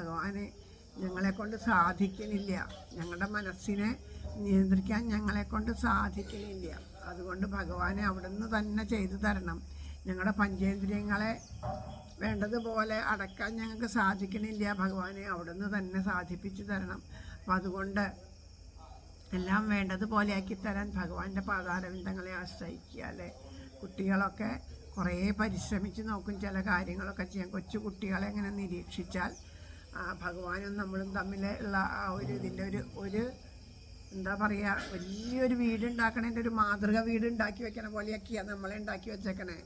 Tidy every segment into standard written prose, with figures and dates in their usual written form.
ഭഗവാന് ഞങ്ങളെക്കൊണ്ട് സാധിക്കുന്നില്ല. ഞങ്ങളുടെ മനസ്സിനെ നിയന്ത്രിക്കാൻ ഞങ്ങളെക്കൊണ്ട് സാധിക്കുന്നില്ല. അതുകൊണ്ട് ഭഗവാനെ അവിടുന്ന് തന്നെ ചെയ്തു തരണം. ഞങ്ങളുടെ പഞ്ചേന്ദ്രിയങ്ങളെ വേണ്ടതുപോലെ അടക്കാൻ ഞങ്ങൾക്ക് സാധിക്കണില്ല. ഭഗവാനെ അവിടുന്ന് തന്നെ സാധിപ്പിച്ചു തരണം. അപ്പം അതുകൊണ്ട് എല്ലാം വേണ്ടതുപോലെ ആക്കിത്തരാൻ ഭഗവാന്റെ പാതാരവിന്ദങ്ങളെ ആശ്രയിക്കുക. അല്ലേ, കുട്ടികളൊക്കെ കുറേ പരിശ്രമിച്ച് നോക്കും ചില കാര്യങ്ങളൊക്കെ ചെയ്യാൻ. കൊച്ചു കുട്ടികളെ എങ്ങനെ നിരീക്ഷിച്ചാൽ ഭഗവാനും നമ്മളും തമ്മിലുള്ള ആ ഒരു ഇതിൻ്റെ ഒരു എന്താ പറയുക, വലിയൊരു വീടുണ്ടാക്കണേൻ്റെ ഒരു മാതൃക വീട് ഉണ്ടാക്കി വെക്കണ പോലെയൊക്കെയാണ് നമ്മളെ ഉണ്ടാക്കി വെച്ചേക്കണേ.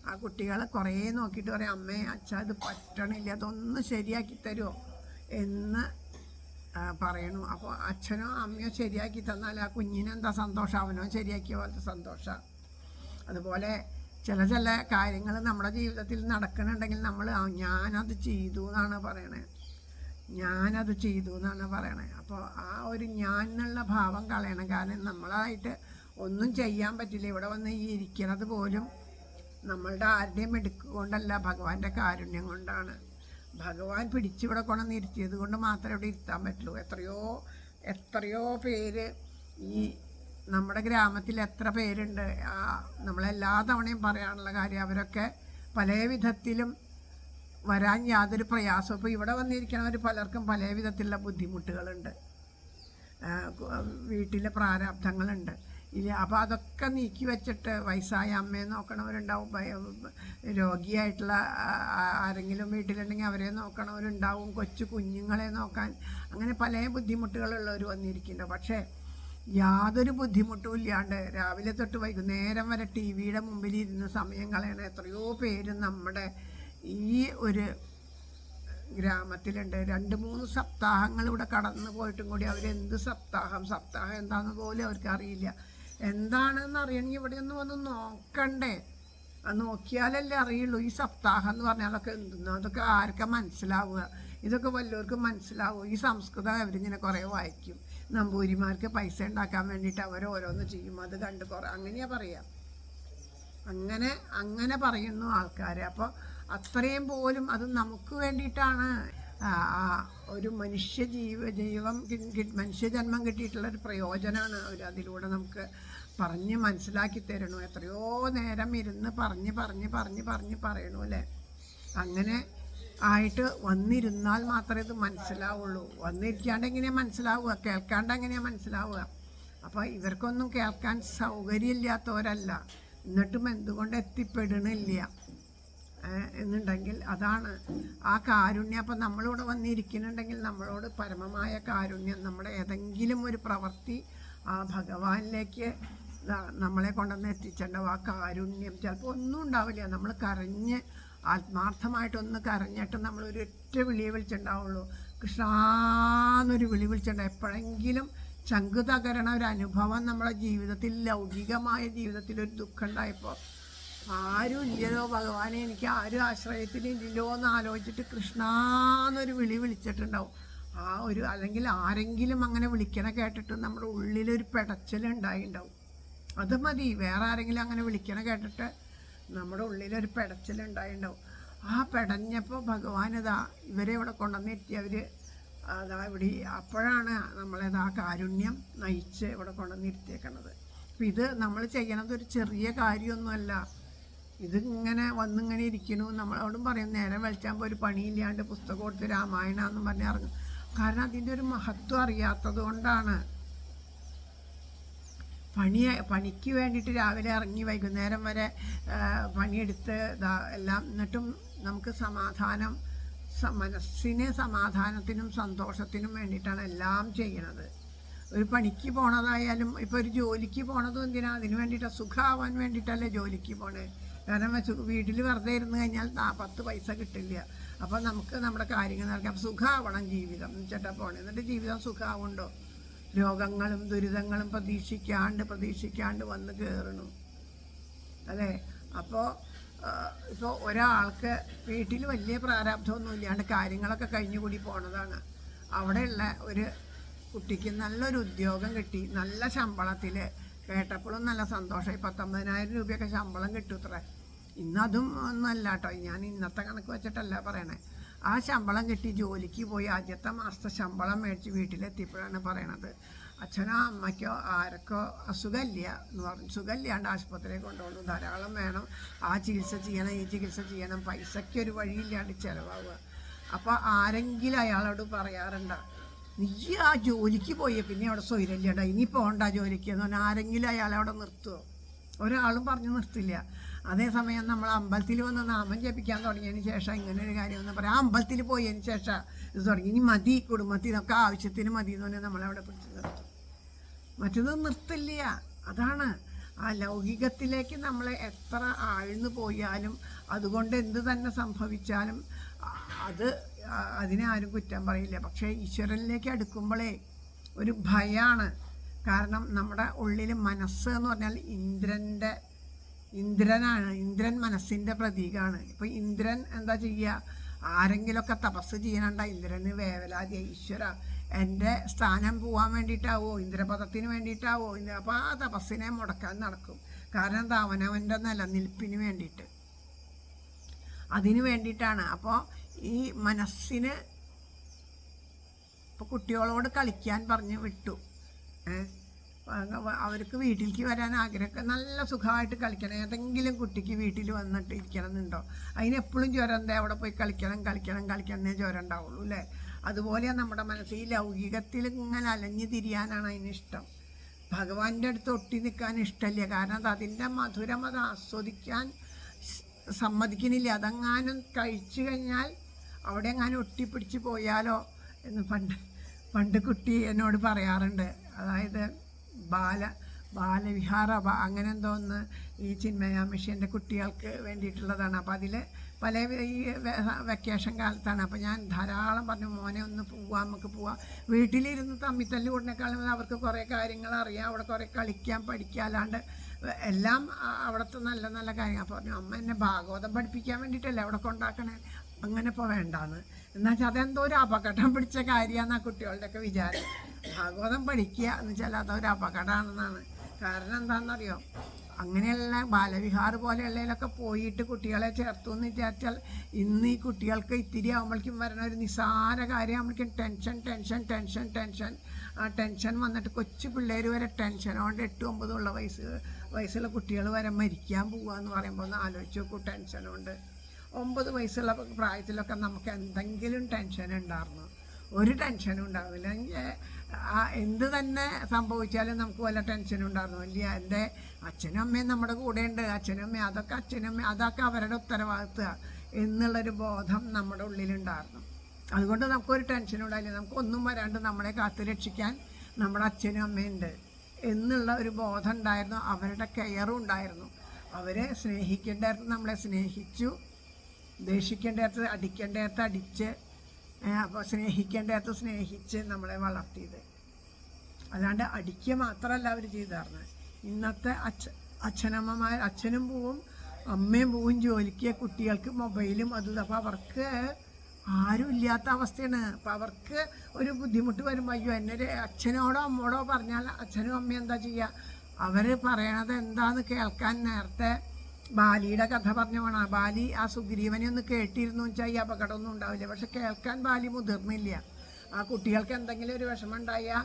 ആ കുട്ടികളെ കുറേ നോക്കിയിട്ട് പറയും, അമ്മേ അച്ഛാ ഇത് പറ്റണില്ല, അതൊന്ന് ശരിയാക്കി തരുമോ എന്ന് പറയണു. അപ്പോൾ അച്ഛനോ അമ്മയോ ശരിയാക്കി തന്നാൽ ആ കുഞ്ഞിനെന്താ സന്തോഷം, അവനോ ശരിയാക്കിയ പോലത്തെ സന്തോഷമാണ്. അതുപോലെ ചില കാര്യങ്ങൾ നമ്മുടെ ജീവിതത്തിൽ നടക്കണുണ്ടെങ്കിൽ നമ്മൾ ഞാനത് ചെയ്തു എന്നാണ് പറയണേ, ഞാനത് ചെയ്തു എന്നാണ് പറയണേ. അപ്പോൾ ആ ഒരു ഞാൻ എന്നുള്ള ഭാവം കളയണം. കാരണം നമ്മളായിട്ട് ഒന്നും ചെയ്യാൻ പറ്റില്ല. ഇവിടെ വന്ന് ഈ ഇരിക്കുന്നത് പോലും നമ്മളുടെ ആരുടെയും എടുക്കൊണ്ടല്ല, ഭഗവാന്റെ കാരുണ്യം കൊണ്ടാണ്. ഭഗവാൻ പിടിച്ചിവിടെ കൊണ്ടുവന്ന് ഇരുത്തിയത് കൊണ്ട് മാത്രമേ ഇവിടെ ഇരുത്താൻ പറ്റുള്ളൂ. എത്രയോ പേര് ഈ നമ്മുടെ ഗ്രാമത്തിൽ എത്ര പേരുണ്ട്. നമ്മളെല്ലാ തവണയും പറയാനുള്ള കാര്യം, അവരൊക്കെ പല വിധത്തിലും വരാൻ യാതൊരു പ്രയാസവും. ഇപ്പോൾ ഇവിടെ വന്നിരിക്കണവർ പലർക്കും പല വിധത്തിലുള്ള ബുദ്ധിമുട്ടുകളുണ്ട്, വീട്ടിലെ പ്രാരാബ്ധങ്ങളുണ്ട്. അപ്പോൾ അതൊക്കെ നീക്കി വെച്ചിട്ട് വയസ്സായ അമ്മയെ നോക്കണവരുണ്ടാവും, രോഗിയായിട്ടുള്ള ആരെങ്കിലും വീട്ടിലുണ്ടെങ്കിൽ അവരെ നോക്കണവരുണ്ടാവും, കൊച്ചു കുഞ്ഞുങ്ങളെ നോക്കാൻ, അങ്ങനെ പല ബുദ്ധിമുട്ടുകളുള്ളവർ വന്നിരിക്കുന്നുണ്ട്. പക്ഷേ യാതൊരു ബുദ്ധിമുട്ടും ഇല്ലാണ്ട് രാവിലെ തൊട്ട് വൈകുന്നേരം വരെ ടി വിയുടെ മുമ്പിൽ ഇരുന്ന് സമയം കളയണ എത്രയോ പേര് നമ്മുടെ ഈ ഒരു ഗ്രാമത്തിലുണ്ട്. 2-3 സപ്താഹങ്ങൾ ഇവിടെ കടന്നു പോയിട്ടും കൂടി അവരെന്ത് സപ്താഹം എന്താണെന്ന് പോലും അവർക്ക് അറിയില്ല. എന്താണെന്ന് അറിയണമെങ്കിൽ ഇവിടെ ഒന്ന് വന്ന് നോക്കണ്ടേ, അത് നോക്കിയാലല്ലേ അറിയുള്ളൂ. ഈ സപ്താഹം എന്ന് പറഞ്ഞാൽ അതൊക്കെ എന്തെന്നോ, അതൊക്കെ ആർക്കാ മനസ്സിലാവുക? ഇതൊക്കെ വല്ലവർക്കും മനസ്സിലാവും. ഈ സംസ്കൃതം അവരിങ്ങനെ കുറേ വായിക്കും. നമ്പൂരിമാർക്ക് പൈസ ഉണ്ടാക്കാൻ വേണ്ടിയിട്ട് അവരോരോന്ന് ചെയ്യും, അത് കണ്ട് കുറേ അങ്ങനെയാണ് പറയുക. അങ്ങനെ പറയുന്നു ആൾക്കാർ. അപ്പോൾ അത്രയും പോലും അത് നമുക്ക് വേണ്ടിയിട്ടാണ്. ഒരു മനുഷ്യജന്മം കിട്ടിയിട്ടുള്ളൊരു പ്രയോജനമാണ് അവർ അതിലൂടെ നമുക്ക് പറഞ്ഞ് മനസ്സിലാക്കി തരണു. എത്രയോ നേരം ഇരുന്ന് പറഞ്ഞ് പറയണു അല്ലേ. അങ്ങനെ ആയിട്ട് വന്നിരുന്നാൽ മാത്രമേ ഇത് മനസ്സിലാവുള്ളൂ. വന്നിരിക്കാണ്ട് എങ്ങനെയാണ് മനസ്സിലാവുക, കേൾക്കാണ്ട് എങ്ങനെയാണ് മനസ്സിലാവുക? അപ്പോൾ ഇവർക്കൊന്നും കേൾക്കാൻ സൗകര്യമില്ലാത്തവരല്ല, എന്നിട്ടും എന്തുകൊണ്ട് എത്തിപ്പെടണില്ല എന്നുണ്ടെങ്കിൽ അതാണ് ആ കാരുണ്യം. അപ്പം നമ്മളിവിടെ വന്നിരിക്കുന്നുണ്ടെങ്കിൽ നമ്മളോട് പരമമായ കാരുണ്യം, നമ്മുടെ ഏതെങ്കിലും ഒരു പ്രവൃത്തി ആ ഭഗവാനിലേക്ക് നമ്മളെ കൊണ്ടുവന്ന് എത്തിച്ചിട്ടുണ്ടാവും. ആ കാരുണ്യം ചിലപ്പോൾ ഒന്നും ഉണ്ടാവില്ല. നമ്മൾ കരഞ്ഞ് ആത്മാർത്ഥമായിട്ടൊന്ന് കരഞ്ഞിട്ട് നമ്മളൊരൊറ്റ വിളിയെ വിളിച്ചിട്ടുണ്ടാവുള്ളൂ, കൃഷ്ണാന്നൊരു വിളി വിളിച്ചിട്ടുണ്ടാവും. എപ്പോഴെങ്കിലും ചങ്ക് തകരണ ഒരു അനുഭവം നമ്മളെ ജീവിതത്തിൽ, ലൗകികമായ ജീവിതത്തിൽ ഒരു ദുഃഖം ഉണ്ടായപ്പോൾ ആരും ഇല്ലല്ലോ ഭഗവാനെ, എനിക്ക് ആരും ആശ്രയത്തിനില്ലല്ലോ എന്ന് ആലോചിച്ചിട്ട് കൃഷ്ണാന്നൊരു വിളി വിളിച്ചിട്ടുണ്ടാവും. ആ ഒരു അല്ലെങ്കിൽ ആരെങ്കിലും അങ്ങനെ വിളിക്കണ കേട്ടിട്ട് നമ്മുടെ ഉള്ളിലൊരു പെടച്ചിലുണ്ടായിണ്ടാവും. അത് മതി. വേറെ ആരെങ്കിലും അങ്ങനെ വിളിക്കണ കേട്ടിട്ട് നമ്മുടെ ഉള്ളിലൊരു പെടച്ചിലുണ്ടായിണ്ടാവും. ആ പെടഞ്ഞപ്പോൾ ഭഗവാനിതാ ഇവരെ ഇവിടെ കൊണ്ടുവന്നെത്തി. അവർ അതാ ഇവിടെ അപ്പോഴാണ് നമ്മളേതാ കാരുണ്യം നയിച്ച് ഇവിടെ കൊണ്ടുവന്നിരുത്തിയേക്കണത്. അപ്പം ഇത് നമ്മൾ ചെയ്യണത് ഒരു ചെറിയ കാര്യമൊന്നുമല്ല. ഇതിങ്ങനെ വന്നിങ്ങനെ ഇരിക്കണു. നമ്മളോടും പറയും നേരം വെളിച്ചാകുമ്പോൾ ഒരു പണിയില്ലാണ്ട് പുസ്തകം കൊടുത്ത് രാമായണം എന്നും പറഞ്ഞ് ഇറങ്ങും. കാരണം അതിൻ്റെ ഒരു മഹത്വം അറിയാത്തത് കൊണ്ടാണ്. പണിക്ക് വേണ്ടിയിട്ട് രാവിലെ ഇറങ്ങി വൈകുന്നേരം വരെ പണിയെടുത്ത് എല്ലാം, എന്നിട്ടും നമുക്ക് മനസ്സിന് സമാധാനത്തിനും സന്തോഷത്തിനും വേണ്ടിയിട്ടാണ് എല്ലാം ചെയ്യണത്. ഒരു പണിക്ക് പോണതായാലും ഇപ്പോൾ ഒരു ജോലിക്ക് പോണതും എന്തിനാ? അതിന് വേണ്ടിയിട്ടാണ്, സുഖമാവാൻ വേണ്ടിയിട്ടല്ലേ ജോലിക്ക് പോണേ. കാരണം വീട്ടിൽ വെറുതെ ഇരുന്ന് കഴിഞ്ഞാൽ 10 പൈസ കിട്ടില്ല. അപ്പോൾ നമുക്ക് നമ്മുടെ കാര്യങ്ങൾ നടക്കാം. സുഖമാവണം ജീവിതം ചേട്ടാ പോണേ. എന്നിട്ട് ജീവിതം സുഖമാവുണ്ടോ? രോഗങ്ങളും ദുരിതങ്ങളും പ്രതീക്ഷിക്കാണ്ട് വന്ന് കയറണു അല്ലേ. അപ്പോൾ ഒരാൾക്ക് വീട്ടിൽ വലിയ പ്രാരാബ്ധമൊന്നും ഇല്ലാണ്ട് കാര്യങ്ങളൊക്കെ കഴിഞ്ഞുകൂടി പോണതാണ്. അവിടെയുള്ള ഒരു കുട്ടിക്ക് നല്ലൊരു ഉദ്യോഗം കിട്ടി, നല്ല ശമ്പളത്തിൽ. കേട്ടപ്പോഴും നല്ല സന്തോഷമായി. 19,000 രൂപയൊക്കെ ശമ്പളം കിട്ടും ഇത്ര. ഇന്നതും ഒന്നുമല്ല കേട്ടോ, ഞാൻ ഇന്നത്തെ കണക്ക് വെച്ചിട്ടല്ല പറയണേ. ആ ശമ്പളം കിട്ടി ജോലിക്ക് പോയി ആദ്യത്തെ മാസത്തെ ശമ്പളം മേടിച്ച് വീട്ടിലെത്തിയപ്പോഴാണ് പറയണത്, അച്ഛനോ അമ്മയ്ക്കോ ആരൊക്കെ അസുഖമില്ല എന്ന് പറഞ്ഞു. സുഖമില്ലാണ്ട് ആശുപത്രിയിൽ കൊണ്ടുപോകുന്നു, ധാരാളം വേണം, ആ ചികിത്സ ചെയ്യണം ഈ ചികിത്സ ചെയ്യണം, പൈസയ്ക്കൊരു വഴിയില്ലാണ്ട് ചിലവാകുക. അപ്പോൾ ആരെങ്കിലും അയാളോട് പറയാറുണ്ട്, നീ ആ ജോലിക്ക് പോയി പിന്നെ അവിടെ സ്വൈരല്യണ്ട, ഇനി പോകണ്ട ജോലിക്ക് എന്ന് പറഞ്ഞാൽ ആരെങ്കിലും അയാളെ അവിടെ നിർത്തുമോ? ഒരാളും പറഞ്ഞു നിർത്തില്ല. അതേസമയം നമ്മൾ അമ്പലത്തിൽ വന്ന് നാമം ജപിക്കാൻ തുടങ്ങിയതിന് ശേഷം ഇങ്ങനെ ഒരു കാര്യം എന്ന് പറയാം, ആ അമ്പലത്തിൽ പോയതിന് ശേഷം ഇത് തുടങ്ങി, ഇനി മതി, കുടുംബത്തിനൊക്കെ ആവശ്യത്തിന് മതി എന്ന് പറഞ്ഞാൽ നമ്മളവിടെ പിടിച്ച് നിർത്തും. മറ്റത് നിർത്തില്ല. അതാണ് ആ ലൗകികത്തിലേക്ക് നമ്മളെ എത്ര ആഴ്ന്നു പോയാലും അതുകൊണ്ട് എന്ത് തന്നെ സംഭവിച്ചാലും അതിനെ ആരും കുറ്റം പറയില്ല. പക്ഷേ ഈശ്വരനിലേക്ക് അടുക്കുമ്പോഴേ ഒരു ഭയമാണ്. കാരണം നമ്മുടെ ഉള്ളിൽ മനസ്സ് എന്ന് പറഞ്ഞാൽ ഇന്ദ്രനാണ്. ഇന്ദ്രൻ മനസ്സിൻ്റെ പ്രതീകമാണ്. ഇപ്പോൾ ഇന്ദ്രൻ എന്താ ചെയ്യുക? ആരെങ്കിലുമൊക്കെ തപസ് ചെയ്യാനുണ്ട ഇന്ദ്രന് വേവലാതി, ഈശ്വര എൻ്റെ സ്ഥാനം പോകാൻ വേണ്ടിയിട്ടാവോ, ഇന്ദ്രപദത്തിന് വേണ്ടിയിട്ടാവോ, അപ്പോൾ ആ തപസ്സിനെ മുടക്കാൻ നടക്കും. കാരണം എന്താ? അവനവൻ്റെ നിലനിൽപ്പിന് വേണ്ടിയിട്ട്, അതിന് വേണ്ടിയിട്ടാണ്. അപ്പോൾ ഈ മനസ്സിന് ഇപ്പോൾ കുട്ടികളോട് കളിക്കാൻ പറഞ്ഞ് വിട്ടു, അവർക്ക് വീട്ടിലേക്ക് വരാൻ ആഗ്രഹമൊക്കെ, നല്ല സുഖമായിട്ട് കളിക്കണം. ഏതെങ്കിലും കുട്ടിക്ക് വീട്ടിൽ വന്നിട്ട് ഇരിക്കണം എന്നുണ്ടോ? അതിനെപ്പോഴും ജ്വരം, എന്താ അവിടെ പോയി കളിക്കണേ ജ്വരം ഉണ്ടാവുള്ളൂ അല്ലേ? അതുപോലെ നമ്മുടെ മനസ്സ് ഈ ലൗകികത്തിൽ ഇങ്ങനെ അലഞ്ഞു തിരിയാനാണ് അതിനിഷ്ടം. ഭഗവാന്റെ അടുത്ത് ഒട്ടി നിൽക്കാൻ ഇഷ്ടമില്ല. കാരണം അതിൻ്റെ മധുരം അത് ആസ്വദിക്കാൻ സമ്മതിക്കുന്നില്ല. അതെങ്ങാനും കഴിച്ചു കഴിഞ്ഞാൽ അവിടെ എങ്ങാനും ഒട്ടിപ്പിടിച്ച് പോയാലോ എന്ന് പണ്ട് കുട്ടി എന്നോട് പറയാറുണ്ട്. അതായത് ബാലവിഹാര അങ്ങനെ എന്തോന്ന് ഈ ചിന്മയ മിഷൻ്റെ കുട്ടികൾക്ക് വേണ്ടിയിട്ടുള്ളതാണ്. അപ്പോൾ അതിൽ പല ഈ വെക്കേഷൻ കാലത്താണ്. അപ്പോൾ ഞാൻ ധാരാളം പറഞ്ഞു, മോനെ ഒന്ന് പോവാം, നമുക്ക് പോവാം. വീട്ടിലിരുന്ന് തമ്മിത്തല്ല് കൂടുന്നേക്കാളും അവർക്ക് കുറേ കാര്യങ്ങൾ അറിയാം, അവിടെ കുറേ കളിക്കാൻ പഠിക്കുക, അല്ലാണ്ട് എല്ലാം അവിടുത്തെ നല്ല നല്ല കാര്യങ്ങൾ. അപ്പോൾ പറഞ്ഞു, അമ്മ എന്നെ ഭാഗവതം പഠിപ്പിക്കാൻ വേണ്ടിയിട്ടല്ലേ അവിടെ കൊണ്ടാക്കണേ, അങ്ങനെ ഇപ്പോൾ വേണ്ടാന്ന്. എന്നുവെച്ചാൽ അതെന്തോ ഒരു അപകടം പിടിച്ച കാര്യമാണ് ആ കുട്ടികളുടെയൊക്കെ വിചാരം. ഭാഗവതം പഠിക്കുക എന്ന് വെച്ചാൽ അതൊരു അപകടമാണെന്നാണ്. കാരണം എന്താണെന്നറിയോ? അങ്ങനെയുള്ള ബാലവിഹാർ പോലെയുള്ളതിലൊക്കെ പോയിട്ട് കുട്ടികളെ ചേർത്തു എന്ന് വിചാരിച്ചാൽ ഇന്ന് ഈ കുട്ടികൾക്ക് ഇത്തിരി ആകുമ്പോഴേക്കും വരണ ഒരു നിസ്സാര കാര്യമാകുമ്പോഴേക്കും ടെൻഷൻ. ആ ടെൻഷൻ വന്നിട്ട് കൊച്ചു പിള്ളേർ വരെ ടെൻഷനോണ്ട് 8-9 വയസ്സുള്ള കുട്ടികൾ വരെ മരിക്കാൻ പോവുക എന്ന് പറയുമ്പോൾ ഒന്ന് ആലോചിച്ച് നോക്കൂ. ടെൻഷനുണ്ട് 9 വയസ്സുള്ള പ്രായത്തിലൊക്കെ നമുക്ക് എന്തെങ്കിലും ടെൻഷൻ ഉണ്ടായിരുന്നു? ഒരു ടെൻഷനും ഉണ്ടാവില്ല. എന്ത് തന്നെ സംഭവിച്ചാലും നമുക്ക് വല്ല ടെൻഷനും ഉണ്ടായിരുന്നു ഇല്ല. എൻ്റെ അച്ഛനും അമ്മയും നമ്മുടെ കൂടെയുണ്ട്, അച്ഛനും അമ്മയും അതൊക്കെ അവരുടെ ഉത്തരവാദിത്വം എന്നുള്ളൊരു ബോധം നമ്മുടെ ഉള്ളിലുണ്ടായിരുന്നു. അതുകൊണ്ട് നമുക്കൊരു ടെൻഷനും ഉണ്ടായില്ല. നമുക്കൊന്നും വരാണ്ട് നമ്മളെ കാത്തു രക്ഷിക്കാൻ നമ്മുടെ അച്ഛനും അമ്മയുണ്ട് എന്നുള്ള ഒരു ബോധം ഉണ്ടായിരുന്നു. അവരുടെ കെയറും ഉണ്ടായിരുന്നു. അവരെ സ്നേഹിക്കേണ്ടടുത്ത് നമ്മളെ സ്നേഹിച്ചു, ദേഷിക്കേണ്ടടുത്ത് അടിക്കേണ്ടടുത്ത് അടിച്ച്, അപ്പോൾ സ്നേഹിക്കേണ്ടടുത്ത് സ്നേഹിച്ച് നമ്മളെ വളർത്തിയത്. അല്ലാണ്ട് അടിക്കുക മാത്രമല്ല അവർ ചെയ്തായിരുന്നത്. ഇന്നത്തെ അച്ഛനമ്മമാർ, അച്ഛനും പോവും അമ്മയും പോവും ജോലിക്ക്, കുട്ടികൾക്ക് മൊബൈലും അതും. അപ്പോൾ അവർക്ക് ആരും ഇല്ലാത്ത അവസ്ഥയാണ്. അപ്പോൾ അവർക്ക് ഒരു ബുദ്ധിമുട്ട് വരുമ്പോൾ അയ്യോ എന്നൊരു അച്ഛനോടോ അമ്മോടോ പറഞ്ഞാൽ അച്ഛനും അമ്മയും എന്താ ചെയ്യുക? അവർ പറയണത് എന്താണെന്ന് കേൾക്കാൻ നേരത്തെ ബാലിയുടെ കഥ പറഞ്ഞു വേണം. ബാലി ആ സുഗ്രീവനെ ഒന്ന് കേട്ടിരുന്നു വെച്ചാൽ ഈ അപകടമൊന്നും ഉണ്ടാവില്ല. പക്ഷെ കേൾക്കാൻ ബാലി മുതിർന്നില്ല. ആ കുട്ടികൾക്ക് എന്തെങ്കിലും ഒരു വിഷമം ഉണ്ടായാൽ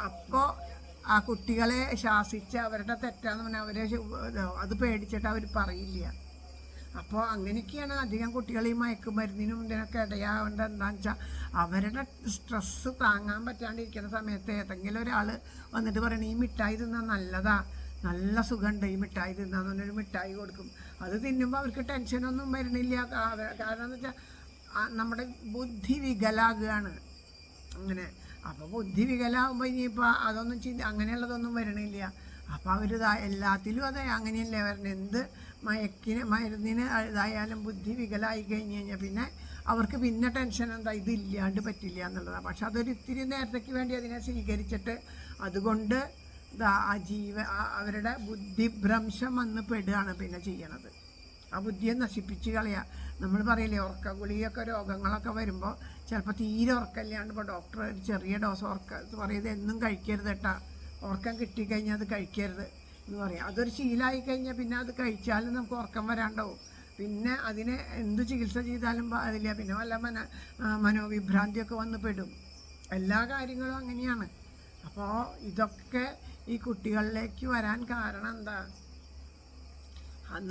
അപ്പോൾ ആ കുട്ടികളെ ശാസിച്ച് അവരുടെ തെറ്റാന്ന് പറഞ്ഞാൽ അവരെ അത് പേടിച്ചിട്ട് അവർ പറയില്ല. അപ്പോൾ അങ്ങനെയൊക്കെയാണ് അധികം കുട്ടികൾ ഈ മയക്കുമരുന്നിനും ഇതിനൊക്കെ ഇടയാവേണ്ടത്. എന്താണെന്ന് വെച്ചാൽ അവരുടെ സ്ട്രെസ്സ് താങ്ങാൻ പറ്റാണ്ടിരിക്കുന്ന സമയത്ത് ഏതെങ്കിലും ഒരാൾ വന്നിട്ട് പറയണം ഈ മിഠായി തിന്നാൽ നല്ലതാ, നല്ല സുഖമുണ്ട് ഈ മിഠായി തിന്നാന്ന് പറഞ്ഞൊരു മിഠായി കൊടുക്കും. അത് തിന്നുമ്പോൾ അവർക്ക് ടെൻഷനൊന്നും വരണില്ല. കാരണം എന്ന് വെച്ചാൽ നമ്മുടെ ബുദ്ധി വികലാകുകയാണ് അങ്ങനെ. അപ്പോൾ ബുദ്ധി വികലാകുമ്പോൾ ഇനിയിപ്പോൾ അതൊന്നും അങ്ങനെയുള്ളതൊന്നും വരണില്ല. അപ്പോൾ അവർ എല്ലാത്തിലും അതെ അങ്ങനെയല്ലേ വരണം. എന്ത് മരുന്നിന് ഇതായാലും ബുദ്ധി വികലായി കഴിഞ്ഞ് കഴിഞ്ഞാൽ പിന്നെ അവർക്ക് പിന്നെ ടെൻഷൻ എന്താ, ഇതില്ലാണ്ട് പറ്റില്ല എന്നുള്ളതാണ്. പക്ഷെ അതൊരു ഇത്തിരി നേരത്തേക്ക് വേണ്ടി അതിനെ സ്വീകരിച്ചിട്ട് അതുകൊണ്ട് അവരുടെ ബുദ്ധിഭ്രംശം വന്ന് പെടുകയാണ് പിന്നെ ചെയ്യണത്. ആ ബുദ്ധിയെ നശിപ്പിച്ച് കളയുക. നമ്മൾ പറയില്ലേ ഉറക്ക ഗുളികയൊക്കെ രോഗങ്ങളൊക്കെ വരുമ്പോൾ ചിലപ്പോൾ തീരെ ഉറക്കമില്ലാണ്ട് ഇപ്പോൾ ഡോക്ടർ ഒരു ചെറിയ ഡോസ് പറയുന്നത് എന്നും കഴിക്കരുത് കേട്ടാ, ഉറക്കം കിട്ടിക്കഴിഞ്ഞാൽ അത് കഴിക്കരുത് എന്ന് പറയാം. അതൊരു ശീലമായി കഴിഞ്ഞാൽ പിന്നെ അത് കഴിച്ചാലും നമുക്ക് ഉറക്കം വരാണ്ടാവും. പിന്നെ അതിന് എന്ത് ചികിത്സ ചെയ്താലും അതില്ല. പിന്നെ വല്ല മനോവിഭ്രാന്തിയൊക്കെ വന്ന് പെടും. എല്ലാ കാര്യങ്ങളും അങ്ങനെയാണ്. അപ്പോൾ ഇതൊക്കെ ഈ കുട്ടികളിലേക്ക് വരാൻ കാരണം എന്താ?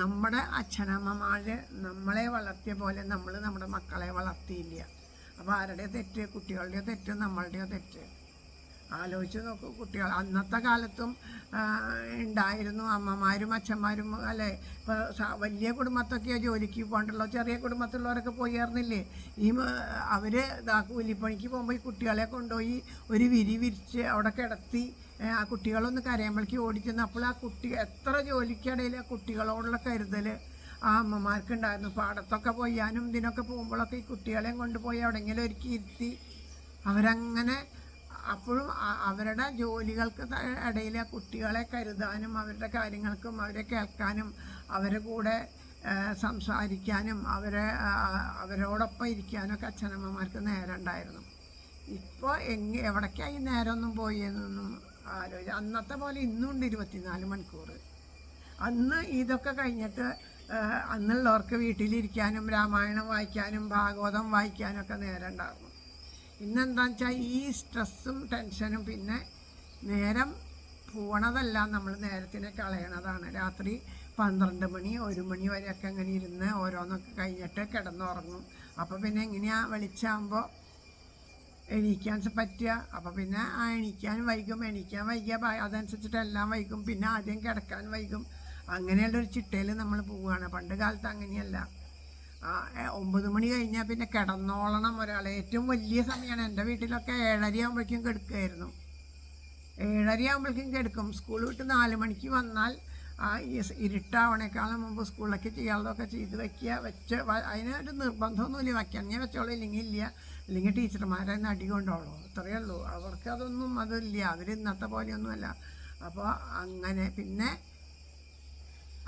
നമ്മുടെ അച്ഛനമ്മമാർ നമ്മളെ വളർത്തിയ പോലെ നമ്മൾ നമ്മുടെ മക്കളെ വളർത്തിയില്ല. അപ്പോൾ ആരുടെയോ തെറ്റ്? കുട്ടികളുടെയോ തെറ്റ്, നമ്മളുടെയോ തെറ്റ്? ആലോചിച്ച് നോക്കൂ. കുട്ടികൾ അന്നത്തെ കാലത്തും ഉണ്ടായിരുന്നു അമ്മമാരും അച്ഛന്മാരും അല്ലേ. ഇപ്പോൾ വലിയ കുടുംബത്തൊക്കെയോ ജോലിക്ക് പോകണ്ടല്ലോ, ചെറിയ കുടുംബത്തിലുള്ളവരൊക്കെ പോയിരുന്നില്ലേ. അവർ കൂലിപ്പണിക്ക് പോകുമ്പോൾ ഈ കുട്ടികളെ കൊണ്ടുപോയി ഒരു വിരിച്ച് അവിടെ കിടത്തി ആ കുട്ടികളൊന്ന് കരയുമ്പോഴേക്ക് ഓടിച്ചെന്ന്. അപ്പോൾ ആ കുട്ടി എത്ര ജോലിക്കിടയിൽ ആ കുട്ടികളോടുള്ള കരുതൽ ആ അമ്മമാർക്കുണ്ടായിരുന്നു. പാടത്തൊക്കെ പോയാനും ഇതിനൊക്കെ പോകുമ്പോഴൊക്കെ ഈ കുട്ടികളെയും കൊണ്ടുപോയി എവിടെയെങ്കിലും ഒരുക്കി ഇരുത്തി അവരങ്ങനെ അപ്പോഴും അവരുടെ ജോലികൾക്ക് ഇടയിൽ ആ കുട്ടികളെ കരുതാനും അവരുടെ കാര്യങ്ങൾക്കും അവരെ കേൾക്കാനും അവരുടെ കൂടെ സംസാരിക്കാനും അവരോടൊപ്പം ഇരിക്കാനൊക്കെ അച്ഛനമ്മമാർക്ക് നേരം ഉണ്ടായിരുന്നു. ഇപ്പോൾ എവിടേക്കായി നേരമൊന്നും പോയി എന്നൊന്നും ആലോചിച്ച്. അന്നത്തെ പോലെ ഇന്നുണ്ട് 24 മണിക്കൂർ. അന്ന് ഇതൊക്കെ കഴിഞ്ഞിട്ട് അന്നുള്ളവർക്ക് വീട്ടിലിരിക്കാനും രാമായണം വായിക്കാനും ഭാഗവതം വായിക്കാനൊക്കെ നേരം ഉണ്ടായിരുന്നു. ഇന്നെന്താണെന്ന് വെച്ചാൽ ഈ സ്ട്രെസ്സും ടെൻഷനും പിന്നെ നേരം പോണതല്ല, നമ്മൾ നേരത്തിനെ കളയണതാണ്. രാത്രി 12 മണി 1 മണി വരെയൊക്കെ അങ്ങനെ ഇരുന്ന് ഓരോന്നൊക്കെ കഴിഞ്ഞിട്ട് കിടന്നുറങ്ങും. അപ്പോൾ പിന്നെ എങ്ങനെയാണ് വെളിച്ചാകുമ്പോൾ എണീക്കാൻ പറ്റുക? അപ്പോൾ പിന്നെ എണീക്കാൻ വൈകിയ അതനുസരിച്ചിട്ട് എല്ലാം വൈകും. പിന്നെ ആദ്യം കിടക്കാൻ വൈകും. അങ്ങനെയുള്ളൊരു ചിട്ടയിൽ നമ്മൾ പോവുകയാണ്. പണ്ട് കാലത്ത് അങ്ങനെയല്ല. 9 മണി കഴിഞ്ഞാൽ പിന്നെ കിടന്നോളണം ഒരാൾ. ഏറ്റവും വലിയ സമയമാണ്. എൻ്റെ വീട്ടിലൊക്കെ 7:30 ആകുമ്പോഴേക്കും കിടക്കുമായിരുന്നു. 7:30 ആകുമ്പോഴേക്കും കിടക്കും. സ്കൂൾ വിട്ട് 4 മണിക്ക് വന്നാൽ ഇരുട്ടാവണേക്കാളും മുമ്പ് സ്കൂളിലേക്ക് ചെയ്യാനുള്ളതൊക്കെ ചെയ്ത് അതിനൊരു നിർബന്ധമൊന്നുമില്ല. വയ്ക്കാൻ വെച്ചോളൂ, ഇല്ലെങ്കിൽ ഇല്ല, അല്ലെങ്കിൽ ടീച്ചർമാരെ അടി കൊണ്ടോളൂ, അത്രയേ ഉള്ളൂ. അവർക്കതൊന്നും അതില്ല. അവർ ഇന്നത്തെ പോലെയൊന്നുമല്ല. അപ്പോൾ അങ്ങനെ പിന്നെ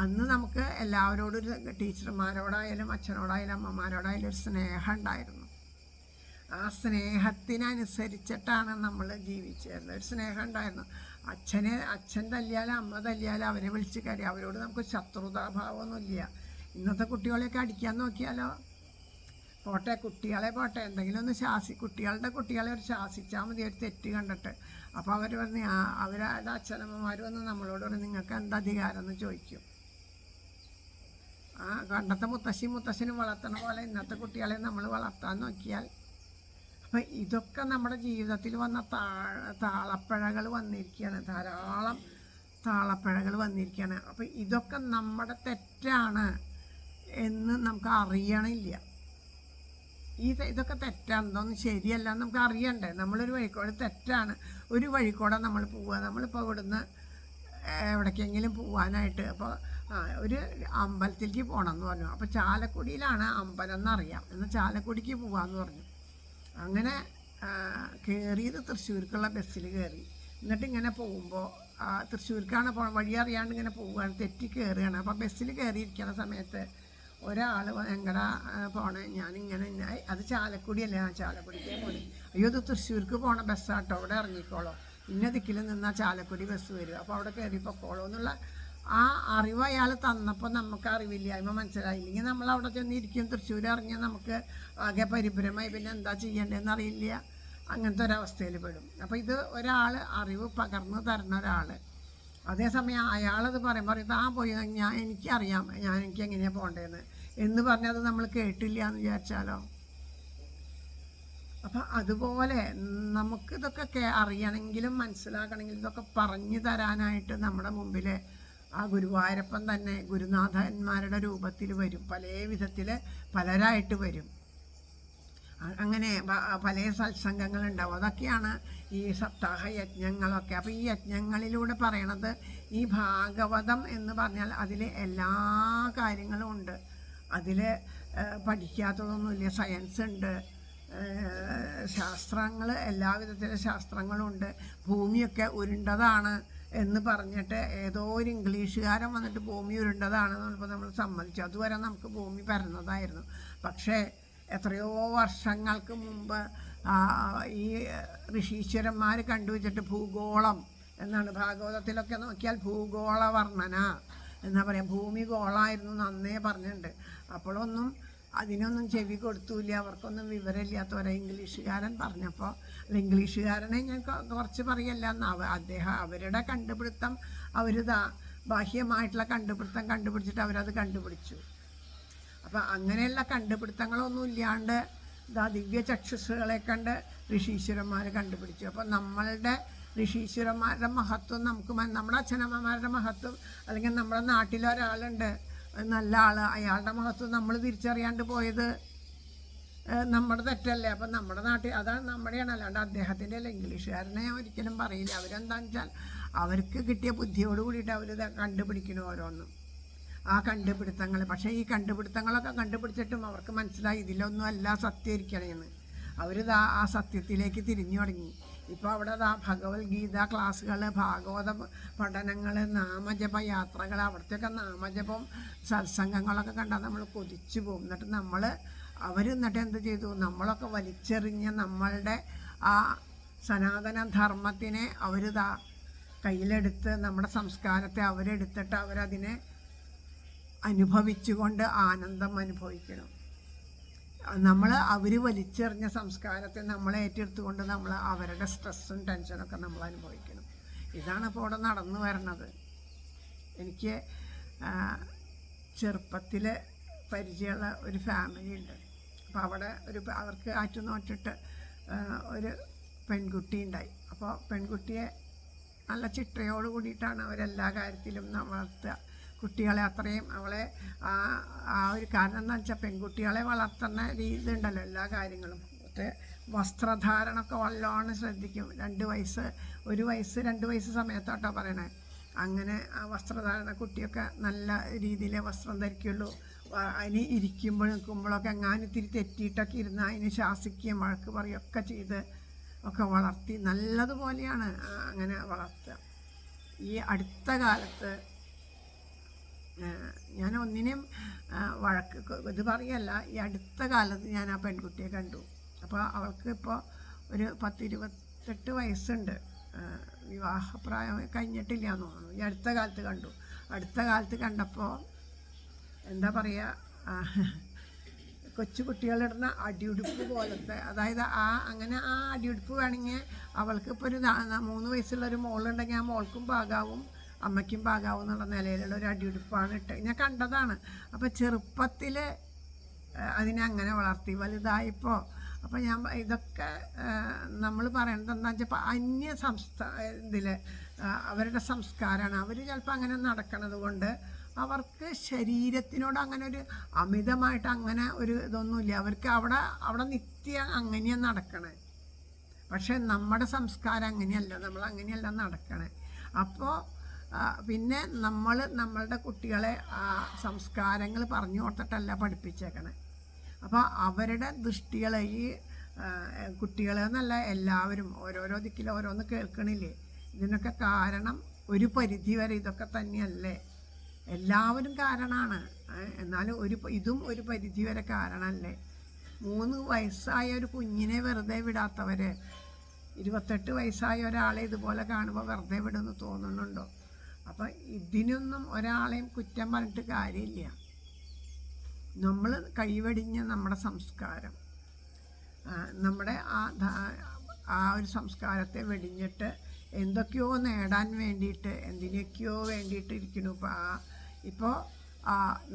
അന്ന് നമുക്ക് എല്ലാവരോടും ടീച്ചർമാരോടായാലും അച്ഛനോടായാലും അമ്മമാരോടായാലും ഒരു സ്നേഹം ഉണ്ടായിരുന്നു. ആ സ്നേഹത്തിനനുസരിച്ചിട്ടാണ് നമ്മൾ ജീവിച്ചിരുന്നത്. ഒരു സ്നേഹം ഉണ്ടായിരുന്നു. അച്ഛൻ തല്ലിയാലും അമ്മ തല്ലിയാലും അവരെ വിളിച്ച് കയറി. അവരോട് നമുക്ക് ശത്രുതാഭാവമൊന്നുമില്ല. ഇന്നത്തെ കുട്ടികളെയൊക്കെ അടിക്കാൻ നോക്കിയാലോ, കുട്ടികളെ എന്തെങ്കിലും ഒന്ന് കുട്ടികളെ ഒരു ശാസിച്ചാൽ മതി, ഒരു തെറ്റ് കണ്ടിട്ട്. അപ്പോൾ അവർ പറഞ്ഞ് അവരുടെ അച്ഛനമ്മമാർ വന്ന് നമ്മളോട് പറഞ്ഞ് നിങ്ങൾക്ക് എന്താ അധികാരം എന്ന് ചോദിക്കും. പണ്ടത്തെ മുത്തശ്ശനും വളർത്തണ പോലെ ഇന്നത്തെ കുട്ടികളെ നമ്മൾ വളർത്താൻ നോക്കിയാൽ. അപ്പം ഇതൊക്കെ നമ്മുടെ ജീവിതത്തിൽ വന്ന താളപ്പിഴകൾ വന്നിരിക്കുകയാണ്. ധാരാളം താളപ്പിഴകൾ വന്നിരിക്കുകയാണ്. അപ്പം ഇതൊക്കെ നമ്മുടെ തെറ്റാണ് എന്ന് നമുക്ക് അറിയണില്ല. ഇതൊക്കെ തെറ്റാണ്, ഇതൊന്നും ശരിയല്ല നമുക്ക് അറിയണ്ടേ. നമ്മളൊരു വഴിക്കോടെ തെറ്റാണ്, ഒരു വഴിക്കൂടെ നമ്മൾ പോവുക. നമ്മളിപ്പോൾ ഇവിടുന്ന് എവിടേക്കെങ്കിലും പോകാനായിട്ട് അപ്പോൾ ഒരു അമ്പലത്തിലേക്ക് പോകണമെന്ന് പറഞ്ഞു. അപ്പോൾ ചാലക്കുടിയിലാണ് അമ്പലം എന്നറിയാം, എന്നാൽ ചാലക്കുടിക്ക് പോകാമെന്ന് പറഞ്ഞു. അങ്ങനെ കയറിയത് തൃശ്ശൂർക്കുള്ള ബസ്സിൽ കയറി. എന്നിട്ട് ഇങ്ങനെ പോകുമ്പോൾ തൃശ്ശൂർക്കാണ് വഴി അറിയാണ്ട് ഇങ്ങനെ പോവുകയാണ്, തെറ്റി കയറുകയാണ്. അപ്പോൾ ബസ്സിൽ കയറിയിരിക്കുന്ന സമയത്ത് ഒരാൾ എങ്ങടാ പോണേ? ഞാനിങ്ങനെ അത് ചാലക്കുടിയല്ലേ, ചാലക്കുടിക്കേ പോലെ. അയ്യോ ഇത് തൃശ്ശൂർക്ക് പോണ ബസ്സാട്ടോ, അവിടെ ഇറങ്ങിക്കോളോ, ഇന്ന ദിക്കിൽ നിന്നാൽ ചാലക്കുടി ബസ് വരും, അപ്പോൾ അവിടെ കയറി പൊക്കോളൂ എന്നുള്ള ആ അറിവ് അയാൾ തന്നപ്പോൾ നമുക്ക് അറിവില്ലായ്മ മനസ്സിലായില്ലെങ്കിൽ നമ്മൾ അവിടെ ചെന്നിരിക്കും. തൃശ്ശൂർ ഇറങ്ങിയാൽ നമുക്ക് ആകെ പരിഭ്രമായി, പിന്നെ എന്താ ചെയ്യേണ്ടതെന്ന് അറിയില്ല. അങ്ങനത്തെ ഒരവസ്ഥയിൽ പെടും. അപ്പോൾ ഇത് ഒരാൾ അറിവ് പകർന്നു തരുന്ന ഒരാൾ. അതേസമയം അയാളത് പറയുമ്പോൾ പോയി എനിക്കറിയാം, എനിക്ക് എങ്ങനെയാണ് പോകേണ്ടതെന്ന് എന്ന് പറഞ്ഞത് നമ്മൾ കേട്ടില്ല എന്ന് വിചാരിച്ചാലോ. അപ്പം അതുപോലെ നമുക്കിതൊക്കെ അറിയണമെങ്കിലും മനസ്സിലാക്കണമെങ്കിലും ഇതൊക്കെ പറഞ്ഞു തരാനായിട്ട് നമ്മുടെ മുമ്പിൽ ആ ഗുരുവായൂരപ്പൻ തന്നെ ഗുരുനാഥന്മാരുടെ രൂപത്തിൽ വരും. പല വിധത്തിൽ പലരായിട്ട് വരും. അങ്ങനെ പല സത്സംഗങ്ങളുണ്ടാവും. അതൊക്കെയാണ് ഈ സപ്താഹ യജ്ഞങ്ങളൊക്കെ. അപ്പോൾ ഈ യജ്ഞങ്ങളിലൂടെ പറയണത് ഈ ഭാഗവതം എന്ന് പറഞ്ഞാൽ അതിൽ എല്ലാ കാര്യങ്ങളും ഉണ്ട്. അതിൽ പഠിക്കാത്തതൊന്നുമില്ല. സയൻസ് ഉണ്ട്, ശാസ്ത്രങ്ങൾ, എല്ലാവിധത്തിലെ ശാസ്ത്രങ്ങളുണ്ട്. ഭൂമിയൊക്കെ ഉരുണ്ടതാണ് എന്ന് പറഞ്ഞിട്ട് ഏതോ ഒരു ഇംഗ്ലീഷുകാരൻ വന്നിട്ട് ഭൂമി ഉരുണ്ടതാണെന്ന് പറഞ്ഞപ്പോൾ നമ്മൾ സമ്മതിച്ചു. അതുവരെ നമുക്ക് ഭൂമി പരന്നതായിരുന്നു. പക്ഷേ എത്രയോ വർഷങ്ങൾക്ക് മുമ്പ് ഈ ഋഷീശ്വരന്മാർ കണ്ടുവച്ചിട്ട് ഭൂഗോളം എന്നാണ് ഭാഗവതത്തിലൊക്കെ നോക്കിയാൽ ഭൂഗോള വർണ്ണന എന്താ പറയുക, ഭൂമി ഗോളായിരുന്നു നന്നേ പറഞ്ഞിട്ടുണ്ട്. അപ്പോഴൊന്നും അതിനൊന്നും ചെവി കൊടുത്തൂല്ല, അവർക്കൊന്നും വിവരമില്ലാത്തവരെ ഇംഗ്ലീഷുകാരൻ പറഞ്ഞപ്പോൾ, അല്ല ഇംഗ്ലീഷുകാരനെ ഞാൻ കുറച്ച് പറയല്ല എന്ന് അവരുടെ കണ്ടുപിടുത്തം ബാഹ്യമായിട്ടുള്ള കണ്ടുപിടുത്തം കണ്ടുപിടിച്ചിട്ട് അവരത് കണ്ടുപിടിച്ചു. അപ്പം അങ്ങനെയുള്ള കണ്ടുപിടുത്തങ്ങളൊന്നും ഇല്ലാണ്ട് ദിവ്യ ചക്ഷുസുകളെ കണ്ട് ഋഷീശ്വരന്മാർ കണ്ടുപിടിച്ചു. അപ്പം നമ്മളുടെ ഋഷീശ്വരന്മാരുടെ മഹത്വം നമ്മുടെ അച്ഛനമ്മമാരുടെ മഹത്വം, അല്ലെങ്കിൽ നമ്മുടെ നാട്ടിലൊരാളുണ്ട് നല്ല ആൾ, അയാളുടെ മഹത്വം നമ്മൾ തിരിച്ചറിയാണ്ട് പോയത് നമ്മുടെ തെറ്റല്ലേ. അപ്പം നമ്മുടെ നാട്ടിൽ അതാണ് നമ്മുടെയാണ്, അല്ലാണ്ട് അദ്ദേഹത്തിൻ്റെ അല്ല. ഇംഗ്ലീഷുകാരനെ ഞാൻ ഒരിക്കലും പറയില്ല. അവരെന്താണെന്ന് വെച്ചാൽ അവർക്ക് കിട്ടിയ ബുദ്ധിയോട് കൂടിയിട്ട് അവർ കണ്ടുപിടിക്കണം ഓരോന്നും ആ കണ്ടുപിടുത്തങ്ങൾ. പക്ഷേ ഈ കണ്ടുപിടുത്തങ്ങളൊക്കെ കണ്ടുപിടിച്ചിട്ടും അവർക്ക് മനസ്സിലായി ഇതിലൊന്നും അല്ല സത്യം ഇരിക്കണേന്ന്. ആ സത്യത്തിലേക്ക് തിരിഞ്ഞു തുടങ്ങി. ഇപ്പോൾ അവിടെ ഭഗവത്ഗീത ക്ലാസ്സുകൾ, ഭാഗവത പഠനങ്ങൾ, നാമജപ യാത്രകൾ, അവിടത്തെയൊക്കെ നാമജപം സത്സംഗങ്ങളൊക്കെ കണ്ടാൽ നമ്മൾ കൊതിച്ചു പോകും. എന്നിട്ട് എന്നിട്ട് എന്ത് ചെയ്തു, നമ്മളൊക്കെ വലിച്ചെറിഞ്ഞ നമ്മളുടെ ആ സനാതന ധർമ്മത്തിനെ കയ്യിലെടുത്ത് നമ്മുടെ സംസ്കാരത്തെ അവരെടുത്തിട്ട് അവരതിനെ അനുഭവിച്ചുകൊണ്ട് ആനന്ദം അനുഭവിക്കണം. അവർ വലിച്ചെറിഞ്ഞ സംസ്കാരത്തെ നമ്മൾ ഏറ്റെടുത്തുകൊണ്ട് അവരുടെ സ്ട്രെസ്സും ടെൻഷനൊക്കെ നമ്മൾ അനുഭവിക്കണം. ഇതാണ് ഇപ്പോൾ ഇവിടെ നടന്നു വരണത്. എനിക്ക് ചെറുപ്പത്തിൽ പരിചയമുള്ള ഒരു ഫാമിലി ഉണ്ട്. അപ്പോൾ അവിടെ അവർക്ക് ആറ്റുനോറ്റിട്ട് ഒരു പെൺകുട്ടി ഉണ്ടായി. അപ്പോൾ പെൺകുട്ടിയെ നല്ല ചിട്ടയോട് കൂടിയിട്ടാണ് അവരെല്ലാ കാര്യത്തിലും വളർത്തുക. കുട്ടികളെ അത്രയും അവളെ ഒരു കാരണം എന്താണെന്ന് വെച്ചാൽ പെൺകുട്ടികളെ വളർത്തുന്ന രീതി ഉണ്ടല്ലോ എല്ലാ കാര്യങ്ങളും. മറ്റേ വസ്ത്രധാരണമൊക്കെ വല്ലോണം ശ്രദ്ധിക്കും. 2 വയസ്സ് 1 വയസ്സ് 2 വയസ്സ് സമയത്തോട്ടോ പറയണേ. അങ്ങനെ ആ വസ്ത്രധാരണ കുട്ടിയൊക്കെ നല്ല രീതിയിലേ വസ്ത്രം ധരിക്കുള്ളൂ. അതിന് നിൽക്കുമ്പോഴൊക്കെ എങ്ങാനും ഇത്തിരി തെറ്റിയിട്ടൊക്കെ ഇരുന്ന് അതിന് ശാസിക്കുകയും വഴക്ക് പറയുകയൊക്കെ ചെയ്ത് ഒക്കെ വളർത്തി നല്ലതുപോലെയാണ് അങ്ങനെ വളർത്തുക. ഈ അടുത്ത കാലത്ത് ഞാൻ ഒന്നിനും ഇത് പറയല്ല, ഈ അടുത്ത കാലത്ത് ഞാൻ ആ പെൺകുട്ടിയെ കണ്ടു. അപ്പോൾ അവൾക്ക് ഇപ്പോൾ ഒരു 10-28 വയസ്സുണ്ട്. വിവാഹപ്രായം കഴിഞ്ഞിട്ടില്ല എന്ന് തോന്നുന്നു. ഈ അടുത്ത കാലത്ത് കണ്ടു. അടുത്ത കാലത്ത് കണ്ടപ്പോൾ എന്താ പറയുക, കൊച്ചു കുട്ടികളിടുന്ന അടിയുടുപ്പ് പോലത്തെ, അതായത് അങ്ങനെ ആ അടിയുടുപ്പ് വേണമെങ്കിൽ അവൾക്ക് ഇപ്പോൾ ഒരു 3 വയസ്സുള്ളൊരു മോളുണ്ടെങ്കിൽ ആ മോൾക്കും പാകാവും അമ്മയ്ക്കും പാകാവും എന്നുള്ള നിലയിലുള്ള ഒരു അടിയുടുപ്പാണ് ഞാൻ കണ്ടതാണ്. അപ്പോൾ ചെറുപ്പത്തിൽ അതിനെ അങ്ങനെ വളർത്തി വലുതായപ്പോൾ അപ്പോൾ ഇതൊക്കെ നമ്മൾ പറയണത് എന്താണെന്ന് വെച്ചാൽ ഇതിൽ അവരുടെ സംസ്കാരമാണ്. അവർ ചിലപ്പോൾ അങ്ങനെ നടക്കണത് കൊണ്ട് അവർക്ക് ശരീരത്തിനോട് അങ്ങനെ ഒരു അമിതമായിട്ട് അങ്ങനെ ഒരു ഇതൊന്നുമില്ല. അവർക്ക് അവിടെ നിത്യം അങ്ങനെയാണ് നടക്കണേ. പക്ഷെ നമ്മുടെ സംസ്കാരം അങ്ങനെയല്ല, നമ്മൾ അങ്ങനെയല്ല നടക്കണേ. അപ്പോൾ പിന്നെ നമ്മളുടെ കുട്ടികളെ സംസ്കാരങ്ങൾ പറഞ്ഞു കൊടുത്തിട്ടല്ല പഠിപ്പിച്ചേക്കണേ. അപ്പോൾ അവരുടെ ദൃഷ്ടികൾ ഈ കുട്ടികളെന്നല്ല എല്ലാവരും ഓരോരോ ദിക്കിൽ ഓരോന്ന് കേൾക്കണില്ലേ. ഇതിനൊക്കെ കാരണം ഒരു പരിധി വരെ ഇതൊക്കെ തന്നെയല്ലേ, എല്ലാവരും കാരണമാണ്. എന്നാലും ഇതും ഒരു പരിധി വരെ കാരണമല്ലേ. 3 വയസ്സായ ഒരു കുഞ്ഞിനെ വെറുതെ വിടാത്തവർ 28 വയസ്സായ ഒരാളെ ഇതുപോലെ കാണുമ്പോൾ വെറുതെ വിടുമെന്ന് തോന്നുന്നുണ്ടോ? അപ്പം ഇതിനൊന്നും ഒരാളെയും കുറ്റം പറഞ്ഞിട്ട് കാര്യമില്ല. നമ്മൾ കൈവെടിഞ്ഞ നമ്മുടെ സംസ്കാരം, നമ്മുടെ ആ ഒരു സംസ്കാരത്തെ വെടിഞ്ഞിട്ട് എന്തൊക്കെയോ നേടാൻ വേണ്ടിയിട്ട് എന്തിനൊക്കെയോ വേണ്ടിയിട്ട് ഇരിക്കുന്നു. ഇപ്പോൾ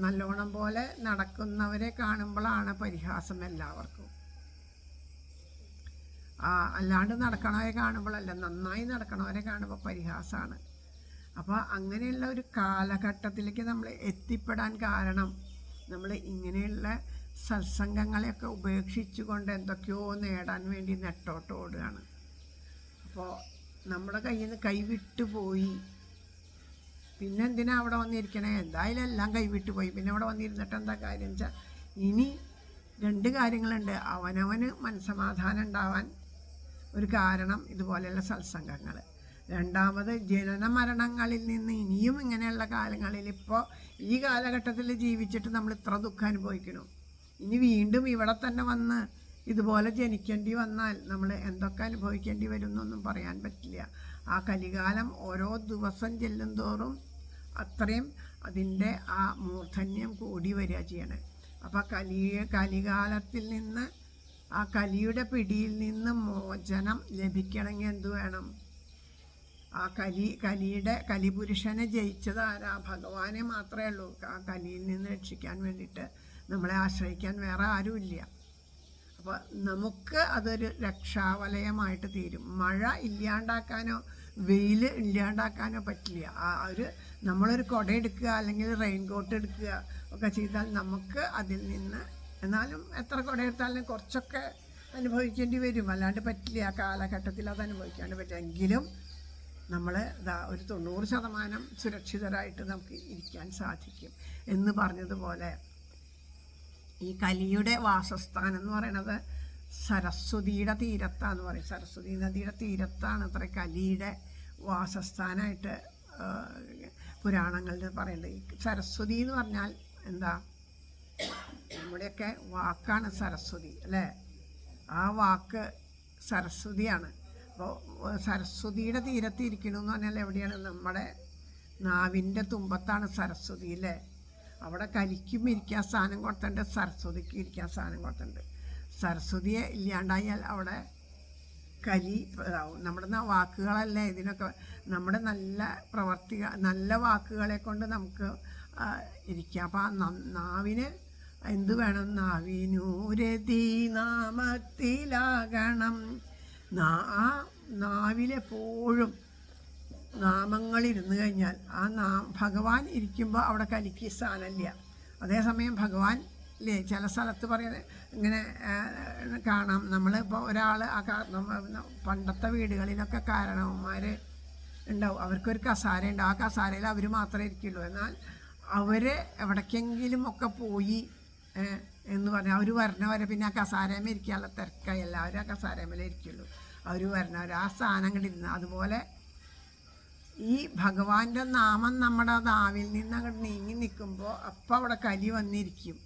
നല്ലോണം പോലെ നടക്കുന്നവരെ കാണുമ്പോഴാണ് പരിഹാസം എല്ലാവർക്കും. അല്ലാണ്ട് നടക്കണവരെ കാണുമ്പോഴല്ല, നന്നായി നടക്കണവരെ കാണുമ്പോൾ പരിഹാസമാണ്. അപ്പോൾ അങ്ങനെയുള്ള ഒരു കാലഘട്ടത്തിലേക്ക് നമ്മൾ എത്തിപ്പെടാൻ കാരണം നമ്മൾ ഇങ്ങനെയുള്ള സത്സംഗങ്ങളെയൊക്കെ ഉപേക്ഷിച്ചുകൊണ്ട് എന്തൊക്കെയോ നേടാൻ വേണ്ടി നെട്ടോട്ട് ഓടുകയാണ്. അപ്പോൾ നമ്മുടെ കയ്യിൽ നിന്ന് കൈവിട്ടു പോയി. പിന്നെ എന്തിനാ അവിടെ വന്നിരിക്കണേ? എന്തായാലും എല്ലാം കൈവിട്ടു പോയി. പിന്നെ അവിടെ വന്നിരുന്നിട്ട് എന്താ കാര്യം വെച്ചാൽ, ഇനി 2 കാര്യങ്ങളുണ്ട്. അവനവന് മനസ്സമാധാനം ഉണ്ടാവാൻ ഒരു കാരണം ഇതുപോലെയുള്ള സത്സംഗങ്ങൾ. രണ്ടാമത് ജനന മരണങ്ങളിൽ നിന്ന് ഇനിയും ഇങ്ങനെയുള്ള കാലങ്ങളിൽ ഇപ്പോൾ ഈ കാലഘട്ടത്തിൽ ജീവിച്ചിട്ട് നമ്മൾ ഇത്ര ദുഃഖം അനുഭവിക്കണം. ഇനി വീണ്ടും ഇവിടെ തന്നെ വന്ന് ഇതുപോലെ ജനിക്കേണ്ടി വന്നാൽ നമ്മൾ എന്തൊക്കെ അനുഭവിക്കേണ്ടി വരും എന്നൊന്നും പറയാൻ പറ്റില്ല. ആ കലികാലം ഓരോ ദിവസം ചെല്ലും തോറും അത്രയും അതിൻ്റെ ആ മൂർധന്യം കൂടി വരിക ചെയ്യണേ. അപ്പോൾ കലികാലത്തിൽ നിന്ന്, ആ കലിയുടെ പിടിയിൽ നിന്ന് മോചനം ലഭിക്കണമെങ്കിൽ എന്തു വേണം? ആ കലിപുരുഷനെ ജയിച്ചത് ആരാ? ഭഗവാനെ മാത്രമേ ഉള്ളൂ. ആ കലിയിൽ നിന്ന് രക്ഷിക്കാൻ വേണ്ടിയിട്ട് നമ്മളെ ആശ്രയിക്കാൻ വേറെ ആരുമില്ല. അപ്പോൾ നമുക്ക് അതൊരു രക്ഷാവലയമായിട്ട് തീരും. മഴ ഇല്ലാണ്ടാക്കാനോ വെയിൽ ഇല്ലാണ്ടാക്കാനോ പറ്റില്ല. നമ്മളൊരു കുട എടുക്കുക അല്ലെങ്കിൽ റെയിൻ കോട്ട് എടുക്കുക ഒക്കെ ചെയ്താൽ നമുക്ക് അതിൽ നിന്ന്, എന്നാലും എത്ര കുട എടുത്താലും കുറച്ചൊക്കെ അനുഭവിക്കേണ്ടി വരും. അല്ലാണ്ട് പറ്റില്ല. ആ കാലഘട്ടത്തിൽ അത് അനുഭവിക്കാണ്ട് പറ്റില്ല. എങ്കിലും നമ്മൾ ഒരു 90% സുരക്ഷിതരായിട്ട് നമുക്ക് ഇരിക്കാൻ സാധിക്കും എന്ന് പറഞ്ഞതുപോലെ ഈ കലിയുടെ വാസസ്ഥാനം എന്ന് പറയുന്നത് സരസ്വതിയുടെ തീരത്താന്ന് പറയും. സരസ്വതി നദിയുടെ തീരത്താണ് അത്ര കലിയുടെ വാസസ്ഥാനമായിട്ട് പുരാണങ്ങളിൽ പറയുന്നത്. സരസ്വതി എന്ന് പറഞ്ഞാൽ എന്താ? നമ്മുടെയൊക്കെ വാക്കാണ് സരസ്വതി അല്ലേ? ആ വാക്ക് സരസ്വതിയാണ്. അപ്പോൾ സരസ്വതിയുടെ തീരത്ത് ഇരിക്കണമെന്ന് പറഞ്ഞാൽ എവിടെയാണ്? നമ്മുടെ നാവിൻ്റെ തുമ്പത്താണ് സരസ്വതി അല്ലേ? അവിടെ കലിക്കും ഇരിക്കാൻ സ്ഥാനം കൊടുത്തിട്ടുണ്ട്, സരസ്വതിക്ക് ഇരിക്കാൻ സ്ഥാനം കൊടുത്തിട്ടുണ്ട്. സരസ്വതിയെ ഇല്ലാണ്ടായാൽ അവിടെ കലി ഇതാവും. നമ്മുടെ വാക്കുകളല്ലേ ഇതിനൊക്കെ, നമ്മുടെ നല്ല വാക്കുകളെ കൊണ്ട് നമുക്ക് ഇരിക്കാം. അപ്പം ആ നാവിന് എന്ത് വേണം? നാവിനൂരതി നാമത്തിലാകണം. ആ നാവിലെപ്പോഴും നാമങ്ങളിരുന്ന് കഴിഞ്ഞാൽ ഭഗവാൻ ഇരിക്കുമ്പോൾ അവിടെ കലിക്ക് സ്ഥാനമില്ല. അതേസമയം ഭഗവാൻ ഇല്ലേ ചില സ്ഥലത്ത് പറയുന്നത് ഇങ്ങനെ കാണാം. നമ്മളിപ്പോൾ ഒരാൾ പണ്ടത്തെ വീടുകളിലൊക്കെ കാരണവന്മാർ ഉണ്ടാവും. അവർക്കൊരു കസാര ഉണ്ട്. ആ കസാരയിൽ അവർ മാത്രമേ ഇരിക്കുള്ളൂ. എന്നാൽ അവർ എവിടേക്കെങ്കിലും ഒക്കെ പോയി എന്ന് പറഞ്ഞാൽ അവർ വരണവരെ പിന്നെ ആ കസാരമേ ഇരിക്കാനുള്ള തിരക്കായി. എല്ലാവരും ആ കസാരമേലേ ഇരിക്കുള്ളൂ. അവർ വരണവർ ആ സ്ഥാനം കണ്ടിരുന്നു. അതുപോലെ ഈ ഭഗവാന്റെ നാമം നമ്മുടെ നാവിൽ നിന്ന് അങ്ങോട്ട് നീങ്ങി നിൽക്കുമ്പോൾ അപ്പം അവിടെ കലി വന്നിരിക്കും.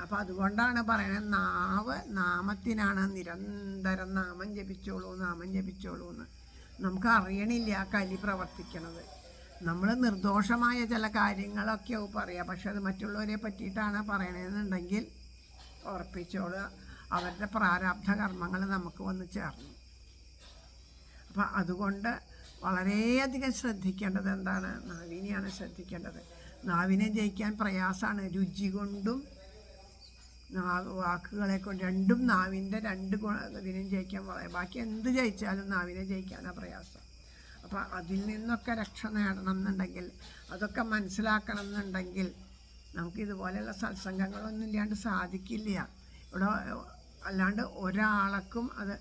അപ്പം അതുകൊണ്ടാണ് പറയുന്നത് നാമത്തിനാണ്. നിരന്തരം നാമം ജപിച്ചോളൂ എന്ന്. നമുക്ക് അറിയണില്ല ആ കലി പ്രവർത്തിക്കണത്. നമ്മൾ നിർദോഷമായ ചില കാര്യങ്ങളൊക്കെ പറയുക, പക്ഷെ അത് മറ്റുള്ളവരെ പറ്റിയിട്ടാണ് പറയണതെന്നുണ്ടെങ്കിൽ ഉറപ്പിച്ചോളുക, അവരുടെ പ്രാരാബ്ധ കർമ്മങ്ങൾ നമുക്ക് വന്ന് ചേർന്നു. അപ്പം അതുകൊണ്ട് വളരെയധികം ശ്രദ്ധിക്കേണ്ടത് എന്താണ്? നാവിനെയാണ് ശ്രദ്ധിക്കേണ്ടത്. നാവിനെ ജയിക്കാൻ പ്രയാസമാണ്. രുചി കൊണ്ടും വാക്കുകളെ കൊണ്ട് രണ്ടും നാവിൻ്റെ ഇതിനെ ജയിക്കാൻ ബാക്കി എന്ത് ജയിച്ചാലും നാവിനെ ജയിക്കാനാണ് പ്രയാസം. അപ്പം അതിൽ നിന്നൊക്കെ രക്ഷ നേടണം എന്നുണ്ടെങ്കിൽ, അതൊക്കെ മനസ്സിലാക്കണം എന്നുണ്ടെങ്കിൽ നമുക്ക് ഇതുപോലെയുള്ള സത്സംഗങ്ങളൊന്നും ഇല്ലാണ്ട് സാധിക്കില്ല. ഇവിടെ അല്ലാണ്ട് ഒരാൾക്കും അത്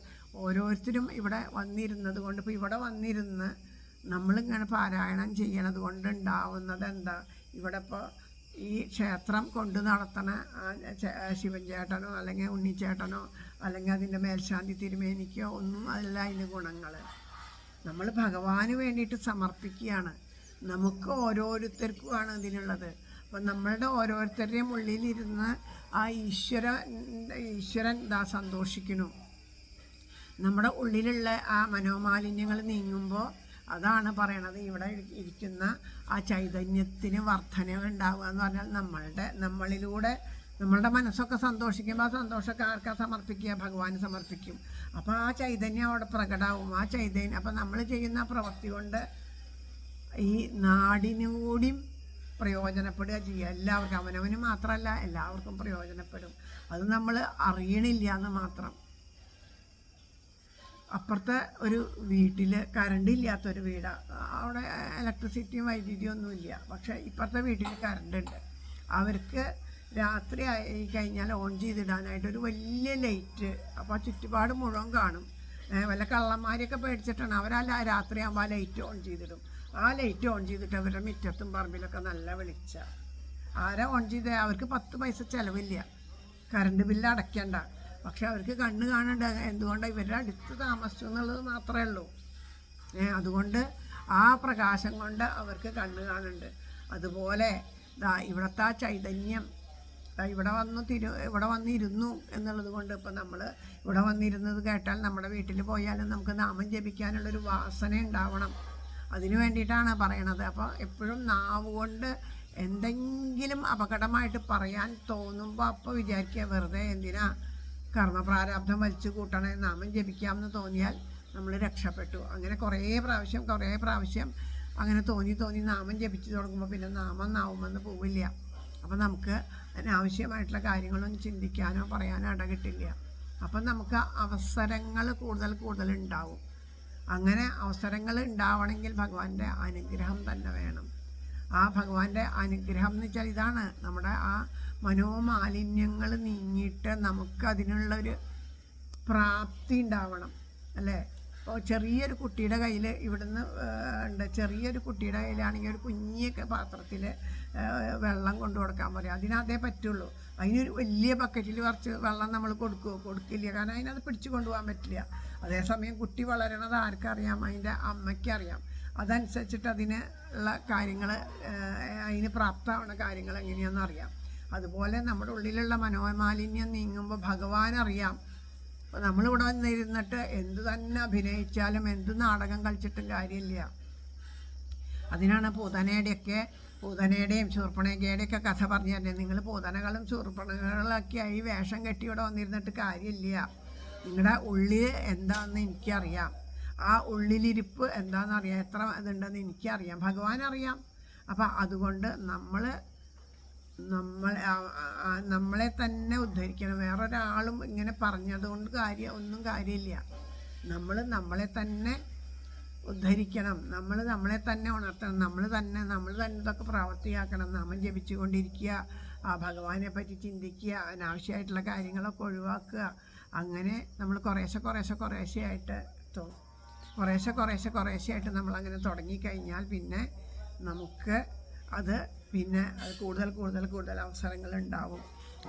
ഓരോരുത്തരും ഇവിടെ വന്നിരുന്നത് കൊണ്ട്, ഇപ്പോൾ ഇവിടെ വന്നിരുന്ന് നമ്മളിങ്ങനെ പാരായണം ചെയ്യണത് കൊണ്ടുണ്ടാവുന്നത് എന്താ? ഇവിടെ ഇപ്പോൾ ഈ ക്ഷേത്രം കൊണ്ട് നടത്തണ ശിവൻ ചേട്ടനോ അല്ലെങ്കിൽ ഉണ്ണിച്ചേട്ടനോ അല്ലെങ്കിൽ അതിൻ്റെ മേൽശാന്തി തിരുമേനിക്കോ ഒന്നും അല്ല അതിന് ഗുണങ്ങൾ. നമ്മൾ ഭഗവാന് വേണ്ടിയിട്ട് സമർപ്പിക്കുകയാണ്. നമുക്ക് ഓരോരുത്തർക്കുമാണ് ഇതിനുള്ളത്. അപ്പം നമ്മളുടെ ഓരോരുത്തരുടെയും ഉള്ളിലിരുന്ന് ആ ഈശ്വരൻ സന്തോഷിക്കുന്നു. നമ്മുടെ ഉള്ളിലുള്ള ആ മനോമാലിന്യങ്ങൾ നീങ്ങുമ്പോൾ അതാണ് പറയണത്. ഇവിടെ ഇരിക്കുന്ന ആ ചൈതന്യത്തിന് വർധനവുണ്ടാവുക എന്ന് പറഞ്ഞാൽ നമ്മളിലൂടെ നമ്മളുടെ മനസ്സൊക്കെ സന്തോഷിക്കുമ്പോൾ ആ സന്തോഷമൊക്കെ ആർക്കാ സമർപ്പിക്കുക? ഭഗവാന് സമർപ്പിക്കും. അപ്പോൾ ആ ചൈതന്യം അവിടെ പ്രകടമാവും. ആ ചൈതന്യം അപ്പം നമ്മൾ ചെയ്യുന്ന പ്രവൃത്തി കൊണ്ട് ഈ നാടിനും കൂടി പ്രയോജനപ്പെടുക ചെയ്യുക. എല്ലാവർക്കും, അവനവന് മാത്രമല്ല എല്ലാവർക്കും പ്രയോജനപ്പെടും. അത് നമ്മൾ അറിയണില്ല എന്ന് മാത്രം. അപ്പുറത്തെ ഒരു വീട്ടിൽ കറണ്ട് ഇല്ലാത്തൊരു വീടാണ്. അവിടെ ഇലക്ട്രിസിറ്റിയും വൈദ്യുതിയും ഒന്നുമില്ല. പക്ഷേ ഇപ്പുറത്തെ വീട്ടിൽ കറണ്ട് ഉണ്ട്. അവർക്ക് രാത്രി ആയി കഴിഞ്ഞാൽ ഓൺ ചെയ്തിടാനായിട്ടൊരു വലിയ ലൈറ്റ്. അപ്പോൾ ചുറ്റുപാട് മുഴുവൻ കാണും. വല്ല കള്ളന്മാരെയൊക്കെ പേടിച്ചിട്ടാണ് രാത്രിയാകുമ്പോൾ ആ ലൈറ്റ് ഓൺ ചെയ്തിടും. ആ ലൈറ്റ് ഓൺ ചെയ്തിട്ട് അവരുടെ മുറ്റത്തും പറമ്പിലൊക്കെ നല്ല വെളിച്ച. ആരാ ഓൺ ചെയ്ത്? അവർക്ക് 10 പൈസ ചിലവില്ല, കറണ്ട് ബില്ല് അടയ്ക്കണ്ട. പക്ഷെ അവർക്ക് കണ്ണ് കാണണ്ട. എന്തുകൊണ്ടാണ്? ഇവരുടെ അടുത്ത് താമസിച്ചു എന്നുള്ളത് മാത്രമേ ഉള്ളൂ. അതുകൊണ്ട് ആ പ്രകാശം കൊണ്ട് അവർക്ക് കണ്ണ് കാണുന്നുണ്ട്. അതുപോലെ ഇവിടുത്തെ ആ ചൈതന്യം ഇവിടെ വന്നിരുന്നു എന്നുള്ളത് കൊണ്ട് ഇപ്പം നമ്മൾ ഇവിടെ വന്നിരുന്നത് കേട്ടാൽ നമ്മുടെ വീട്ടിൽ പോയാലും നമുക്ക് നാമം ജപിക്കാനുള്ളൊരു വാസന ഉണ്ടാവണം. അതിനു വേണ്ടിയിട്ടാണ് പറയണത്. അപ്പോൾ എപ്പോഴും നാവ് കൊണ്ട് എന്തെങ്കിലും അപകടമായിട്ട് പറയാൻ തോന്നുമ്പോൾ അപ്പോൾ വിചാരിക്കുക വെറുതെ എന്തിനാ കർമ്മപ്രാരാബ്ധം വലിച്ചു കൂട്ടണേ, നാമം ജപിക്കാമെന്ന് തോന്നിയാൽ നമ്മൾ രക്ഷപ്പെട്ടു. അങ്ങനെ കുറേ പ്രാവശ്യം അങ്ങനെ തോന്നി നാമം ജപിച്ചു തുടങ്ങുമ്പോൾ പിന്നെ നാമം നാവുമെന്ന് പോവില്ല. അപ്പം നമുക്ക് അനാവശ്യമായിട്ടുള്ള കാര്യങ്ങളൊന്നും ചിന്തിക്കാനോ പറയാനോ ഇടകിട്ടില്ല. അപ്പം നമുക്ക് അവസരങ്ങൾ കൂടുതൽ ഉണ്ടാവും. അങ്ങനെ അവസരങ്ങൾ ഉണ്ടാവണമെങ്കിൽ ഭഗവാന്റെ അനുഗ്രഹം തന്നെ വേണം. ആ ഭഗവാന്റെ അനുഗ്രഹം എന്ന് വെച്ചാൽ ഇതാണ്, നമ്മുടെ ആ മനോമാലിന്യങ്ങൾ നീങ്ങിയിട്ട് നമുക്ക് അതിനുള്ളൊരു പ്രാപ്തി ഉണ്ടാവണം അല്ലേ. ഇപ്പോൾ ചെറിയൊരു കുട്ടിയുടെ കയ്യിൽ ഇവിടുന്ന് ഉണ്ട്, ചെറിയൊരു കുട്ടിയുടെ കയ്യിലാണെങ്കിൽ ഒരു കുഞ്ഞിയൊക്കെ പാത്രത്തിൽ വെള്ളം കൊണ്ടു കൊടുക്കാൻ പറയും. അതിനതേ പറ്റുള്ളൂ. അതിനൊരു വലിയ ബക്കറ്റിൽ കുറച്ച് വെള്ളം നമ്മൾ കൊടുക്കില്ല, കാരണം അതിനത് പിടിച്ചു കൊണ്ടുപോകാൻ പറ്റില്ല. അതേസമയം കുട്ടി വളരണത് ആർക്കറിയാം? അതിൻ്റെ അമ്മയ്ക്കറിയാം. അതനുസരിച്ചിട്ട് അതിനുള്ള കാര്യങ്ങൾ, അതിന് പ്രാപ്തമാവുന്ന കാര്യങ്ങൾ എങ്ങനെയാണെന്ന് അറിയാം. അതുപോലെ നമ്മുടെ ഉള്ളിലുള്ള മനോമാലിന്യം നീങ്ങുമ്പോൾ ഭഗവാനറിയാം. അപ്പോൾ നമ്മളിവിടെ വന്നിരുന്നിട്ട് എന്ത് തന്നെ അഭിനയിച്ചാലും എന്ത് നാടകം കളിച്ചിട്ടും കാര്യമില്ല. അതിനാണ് പൂതനയുടെയും ശൂർപ്പണഖയുടെയൊക്കെ കഥ പറഞ്ഞു തന്നെ. നിങ്ങൾ പൂതനകളും ശൂർപ്പണകളൊക്കെ ആയി വേഷം കെട്ടി ഇവിടെ വന്നിരുന്നിട്ട് കാര്യമില്ല. നിങ്ങളുടെ ഉള്ളിൽ എന്താണെന്ന് എനിക്കറിയാം. ആ ഉള്ളിലിരിപ്പ് എന്താണെന്നറിയാം, എത്ര ഇതുണ്ടെന്ന് എനിക്കറിയാം, ഭഗവാനറിയാം. അപ്പം അതുകൊണ്ട് നമ്മളെ തന്നെ ഉദ്ധരിക്കണം. വേറൊരാളും ഇങ്ങനെ പറഞ്ഞതുകൊണ്ട് ഒന്നും കാര്യമില്ല. നമ്മളെ തന്നെ ഉദ്ധരിക്കണം. നമ്മളെ തന്നെ ഉണർത്തണം. നമ്മൾ തന്നെ ഇതൊക്കെ പ്രവർത്തിയാക്കണം. നാമം ജപിച്ചുകൊണ്ടിരിക്കുക, ആ ഭഗവാനെ പറ്റി ചിന്തിക്കുക, അനാവശ്യമായിട്ടുള്ള കാര്യങ്ങളൊക്കെ ഒഴിവാക്കുക. അങ്ങനെ നമ്മൾ കുറേശ്ശെയായിട്ട് നമ്മളങ്ങനെ തുടങ്ങിക്കഴിഞ്ഞാൽ പിന്നെ നമുക്ക് അത് കൂടുതൽ അവസരങ്ങളുണ്ടാവും.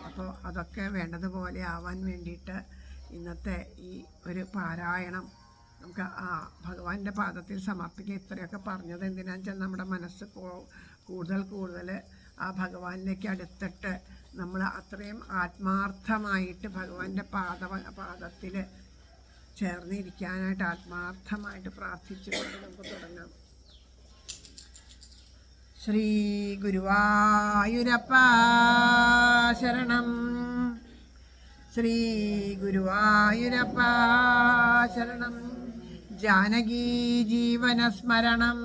അപ്പോൾ അതൊക്കെ വേണ്ടതുപോലെ ആവാൻ വേണ്ടിയിട്ട് ഇന്നത്തെ ഈ ഒരു പാരായണം നമുക്ക് ഭഗവാന്റെ പാദത്തിൽ സമർപ്പിക്കുക. ഇത്രയൊക്കെ പറഞ്ഞത് എന്തിനാണെന്ന് വെച്ചാൽ നമ്മുടെ മനസ്സ് കൂടുതൽ ആ ഭഗവാനിലേക്ക് അടുത്തിട്ട് നമ്മൾ അത്രയും ആത്മാർത്ഥമായിട്ട് ഭഗവാന്റെ പാദത്തിൽ ചേർന്നിരിക്കാനായിട്ട് ആത്മാർത്ഥമായിട്ട് പ്രാർത്ഥിച്ചുകൊണ്ട് നമുക്ക് തുടങ്ങാം. ശ്രീ ഗുരുവായൂരപ്പ ശരണം, ശ്രീ ഗുരുവായൂരപ്പ ശരണം. ജാനകീ ജീവനസ്മരണം,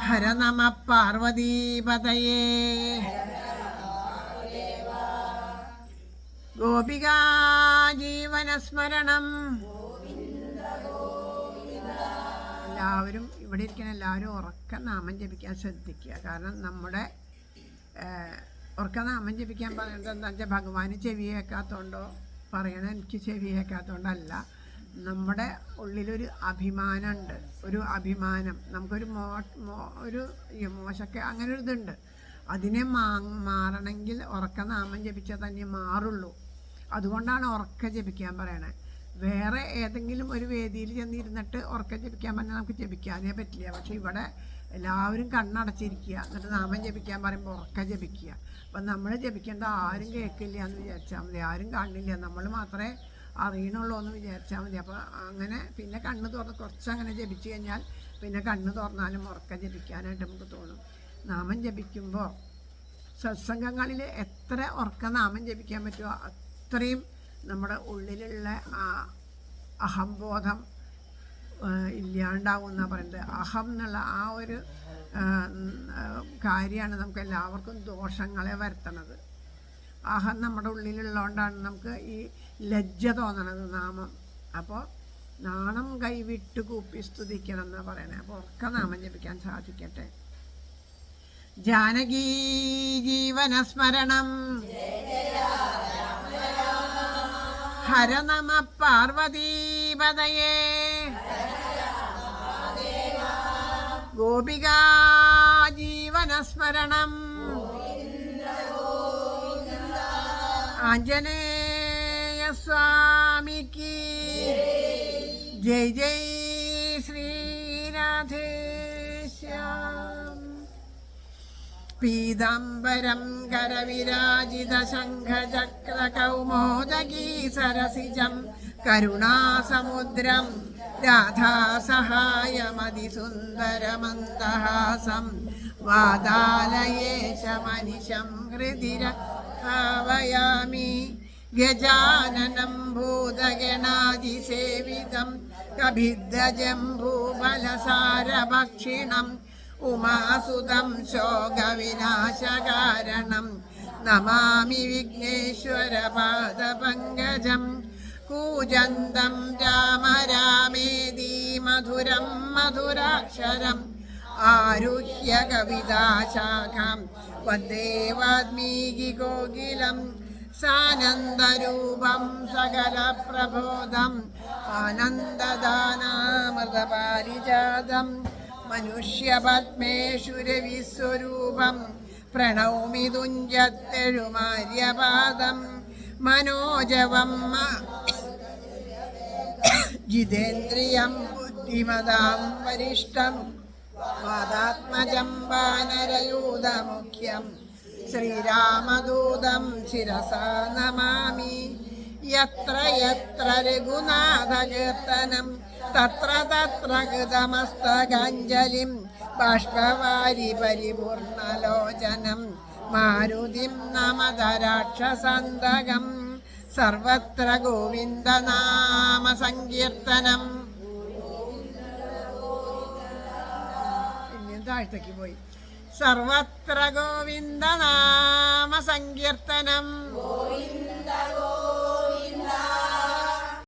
ഹര നമ പാർവതീപതയേ. ഗോപികാ ജീവനസ്മരണം. എല്ലാവരും ഇവിടെ ഇരിക്കുന്ന എല്ലാവരും ഉറക്ക നാമം ജപിക്കാൻ ശ്രദ്ധിക്കുക. കാരണം നമ്മുടെ ഉറക്ക നാമം ജപിക്കാൻ പറയുന്നത് എന്താ വെച്ചാൽ ഭഗവാന് ചെവി കേൾക്കാത്തതുകൊണ്ടോ പറയണ എനിക്ക് ചെവി കേൾക്കാത്തതുകൊണ്ടല്ല. നമ്മുടെ ഉള്ളിലൊരു അഭിമാനമുണ്ട്, ഒരു അഭിമാനം. നമുക്കൊരു മോശമൊക്കെ അങ്ങനെ ഒരു ഇതുണ്ട്. അതിനെ മാറണമെങ്കിൽ ഉറക്ക നാമം ജപിച്ചാൽ തന്നെ മാറുള്ളൂ. അതുകൊണ്ടാണ് ഉറക്ക ജപിക്കാൻ പറയണത്. വേറെ ഏതെങ്കിലും ഒരു വേദിയിൽ ചെന്നിരുന്നിട്ട് ഉറക്കം ജപിക്കാൻ പറഞ്ഞാൽ നമുക്ക് ജപിക്കാനേ പറ്റില്ല. പക്ഷെ ഇവിടെ എല്ലാവരും കണ്ണടച്ചിരിക്കുക, എന്നിട്ട് നാമം ജപിക്കാൻ പറയുമ്പോൾ ഉറക്കം ജപിക്കുക. അപ്പം നമ്മൾ ജപിക്കേണ്ട ആരും കേൾക്കില്ല എന്ന് വിചാരിച്ചാൽ മതി, ആരും കാണില്ല, നമ്മൾ മാത്രമേ അറിയണുള്ളൂ എന്ന് വിചാരിച്ചാൽ മതി. അപ്പോൾ അങ്ങനെ പിന്നെ കണ്ണ് തുറന്ന് കുറച്ചങ്ങനെ ജപിച്ചു കഴിഞ്ഞാൽ പിന്നെ കണ്ണ് തുറന്നാലും ഉറക്കം ജപിക്കാനായിട്ട് നമുക്ക് തോന്നും. നാമം ജപിക്കുമ്പോൾ സത്സംഗങ്ങളിൽ എത്ര ഉറക്കം നാമം ജപിക്കാൻ പറ്റുമോ അത്രയും നമ്മുടെ ഉള്ളിലുള്ള ആ അഹംബോധം ഇല്ലാണ്ടാവും എന്നാണ് പറയുന്നത്. അഹം എന്നുള്ള ആ ഒരു കാര്യമാണ് നമുക്ക് എല്ലാവർക്കും ദോഷങ്ങളെ വരുത്തണത്. അഹം നമ്മുടെ ഉള്ളിലുള്ളതുകൊണ്ടാണ് നമുക്ക് ഈ ലജ്ജ തോന്നണത് നാമം. അപ്പോൾ നാണം കൈവിട്ട് കൂപ്പി സ്തുതിക്കണം എന്നാണ് പറയണത്. അപ്പോൾ ഒക്കെ നാമം ജപിക്കാൻ സാധിക്കട്ടെ. ജാനകീ ജീവനസ്മരണം, ഹര നമ പാർവതീപതയേ. ഗോപികാ ജീവനസ്മരണം, ആഞ്ജനേയ സ്വാമിക്ക് ജയ് ജയ് ശ്രീരാധേശ്യാം. പീതാംബരം കരവിരാജിത ശംഖചക്ര കൗമോദഗീ സരസിജം കരുണാസമുദ്രം രാധാസഹായമതിസുന്ദരമന്ദഹാസം വാതാലയേശമനിശം ഹൃദിരഭാവയാമി ഗജാനനം ഭൂതഗണാതിസേവിതം കഭിദ്രജംഭൂഫലസാരഭക്ഷിണം ഉമാസുതം ശോകവിനാശകാരണം നമാമി വിഘ്നേശ്വരപാദപങ്കജം കൂജന്തം രാമ രാമേതി മധുരം മധുരാക്ഷരം ആരുഹ്യ കവിതാശാഖാം വന്ദേ വാൽമീകി കോകിലം സാനന്ദരൂപം സകലപ്രബോധം ആനന്ദദാനാമൃതപാരിജാതം മനുഷ്യപത്മേഷു രവിസ്വരൂപം പ്രണൗമി തുഞ്ചത്തെഴുമാര്യപാദം മനോജവം ജിതേന്ദ്രിയം ബുദ്ധിമതാം വരിഷ്ഠം വാദാത്മജം വാനരയൂഥമുഖ്യം ശ്രീരാമദൂതം ശിരസാ നമാമി യത്ര യത്ര രഘുനാഥകീർത്തനം തത്ര തത്ര കൃതമസ്തകാഞ്ജലിം ബാഷ്പവാരി പരിപൂർണലോചനം മാരുതിം നമത രാക്ഷസാന്തകം സർവത്ര ഗോവിന്ദനാമ സങ്കീർത്തനം. പിന്നെ താഴ്ത്തേക്ക് പോയി. സർവത്ര ഗോവിന്ദനാമ സങ്കീർത്തനം.